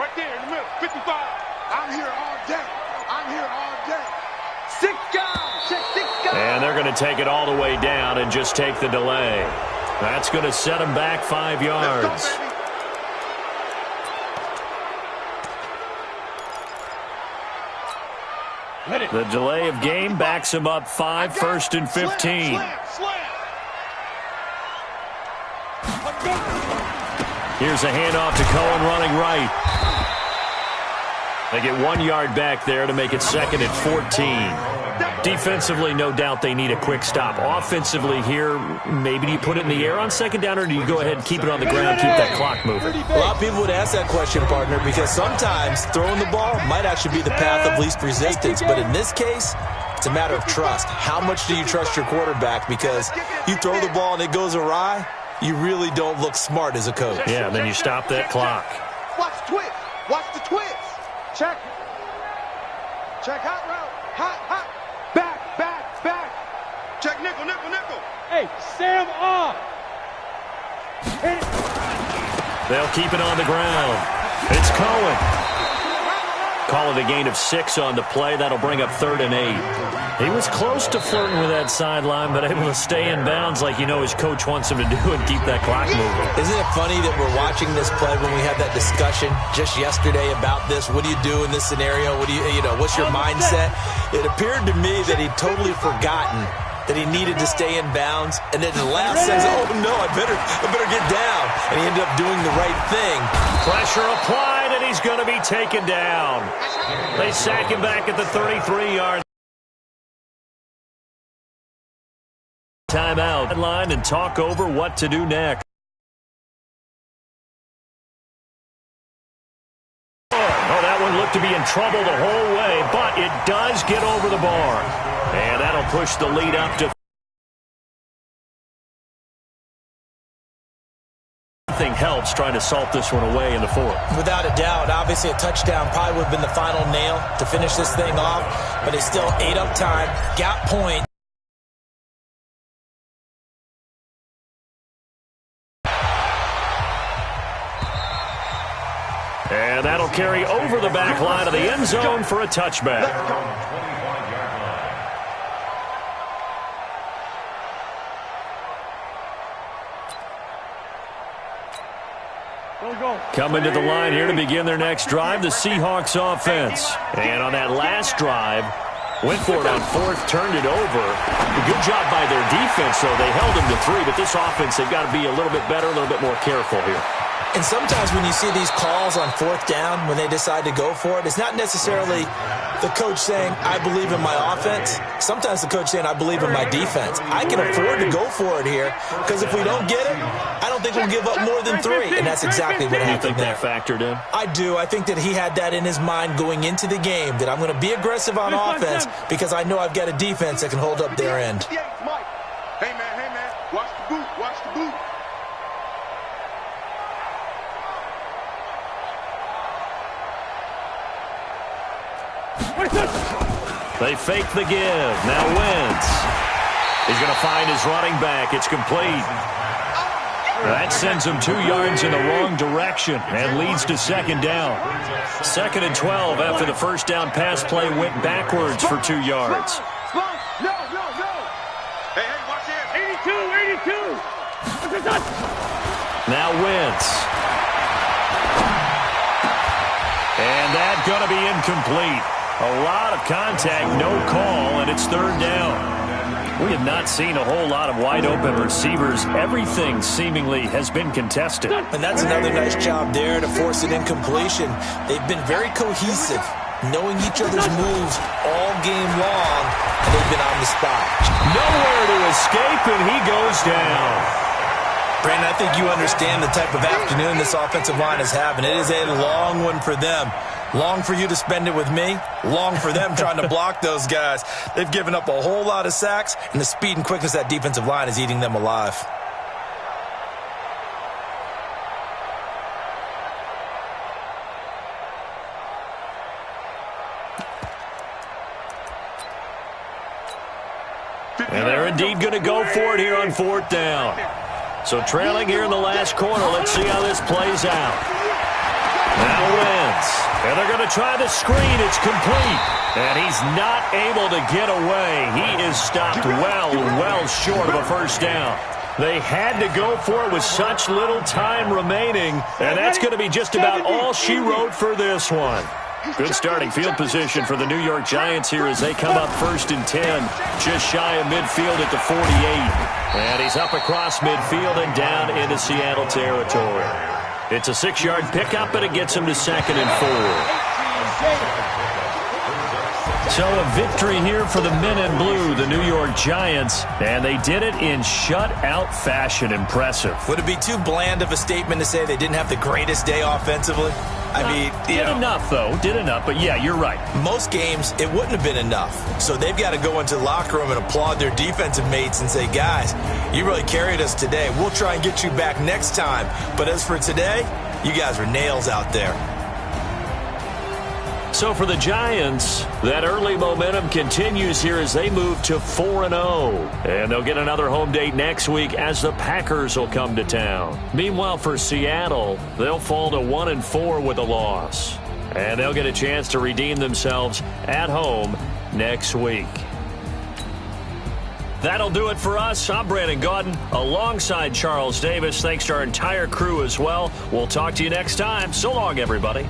Right there in the middle, 55. I'm here all day. I'm here all day. 6 guys. Check 6 guys. And they're going to take it all the way down and just take the delay. That's going to set them back 5 yards. Let's go, baby. The delay of game backs him up 5, 1st and 15. Here's a handoff to Cohen running right. They get 1 yard back there to make it 2nd and 14. Defensively, no doubt they need a quick stop. Offensively here, maybe do you put it in the air on 2nd down, or do you go ahead and keep it on the ground, keep that clock moving? A lot of people would ask that question, partner, because sometimes throwing the ball might actually be the path of least resistance. But in this case, it's a matter of trust. How much do you trust your quarterback? Because you throw the ball and it goes awry, you really don't look smart as a coach. Yeah, and then you stop that clock. Watch the twist. Watch the twist. Check. Check hot route. Hot. Back. Check nickel. Hey, Sam off. They'll keep it on the ground. It's Cohen. Call it a gain of 6 on the play. That'll bring up 3rd and 8. He was close to flirting with that sideline, but able to stay in bounds like his coach wants him to do and keep that clock moving. Isn't it funny that we're watching this play when we had that discussion just yesterday about this? What do you do in this scenario? What do what's your mindset? It appeared to me that he'd totally forgotten that he needed to stay in bounds, and then in the last sense, oh no, I better get down. And he ended up doing the right thing. Pressure applied, and he's going to be taken down. They sack him back at the 33-yard timeout line and talk over what to do next. Oh, that one looked to be in trouble the whole way, but it does get over the bar. And that'll push the lead up to nothing. Helps trying to salt this one away in the 4th. Without a doubt, obviously a touchdown probably would have been the final nail to finish this thing off, but it's still ate up time, got point. And that'll carry over the back line of the end zone for a touchback. Coming to the line here to begin their next drive, the Seahawks offense. And on that last drive, went for it on 4th, turned it over. A good job by their defense, though. They held them to 3, but this offense, they've got to be a little bit better, a little bit more careful here. And sometimes when you see these calls on 4th down, when they decide to go for it, it's not necessarily the coach saying, I believe in my offense. Sometimes the coach saying, I believe in my defense. I can afford to go for it here, because if we don't get it, I don't think we'll give up more than 3. And that's exactly what happened. You think that factored in? I do. I think that he had that in his mind going into the game, that I'm going to be aggressive on offense because I know I've got a defense that can hold up their end. Hey, man. Watch the boot. They fake the give. Now Wentz. He's going to find his running back. It's complete. That sends him 2 yards in the wrong direction and leads to 2nd down. 2nd and 12 after the first down pass play went backwards for 2 yards. No. Hey, watch this. 82. Now Wentz. And that's going to be incomplete. A lot of contact, no call, and it's 3rd down. We have not seen a whole lot of wide-open receivers. Everything seemingly has been contested. And that's another nice job there to force an incompletion. They've been very cohesive, knowing each other's moves all game long, and they've been on the spot. Nowhere to escape, and he goes down. Brandon, I think you understand the type of afternoon this offensive line is having. It is a long one for them. Long for you to spend it with me. Long for them trying to block those guys. They've given up a whole lot of sacks, and the speed and quickness of that defensive line is eating them alive. And they're indeed going to go for it here on 4th down. So trailing here in the last quarter, let's see how this plays out. Now Wentz. And they're going to try the screen. It's complete. And he's not able to get away. He is stopped well short of a first down. They had to go for it with such little time remaining. And that's going to be just about all she wrote for this one. Good starting field position for the New York Giants here as they come up 1st and 10. Just shy of midfield at the 48. And he's up across midfield and down into Seattle territory. It's a 6-yard pickup, but it gets him to 2nd and 4. So a victory here for the men in blue, the New York Giants, and they did it in shutout fashion. Impressive. Would it be too bland of a statement to say they didn't have the greatest day offensively? I mean, did enough, though. Did enough, but yeah, you're right. Most games, it wouldn't have been enough. So they've got to go into the locker room and applaud their defensive mates and say, guys, you really carried us today. We'll try and get you back next time. But as for today, you guys were nails out there. So for the Giants, that early momentum continues here as they move to 4-0. And they'll get another home date next week as the Packers will come to town. Meanwhile, for Seattle, they'll fall to 1-4 with a loss. And they'll get a chance to redeem themselves at home next week. That'll do it for us. I'm Brandon Gaudin alongside Charles Davis. Thanks to our entire crew as well. We'll talk to you next time. So long, everybody.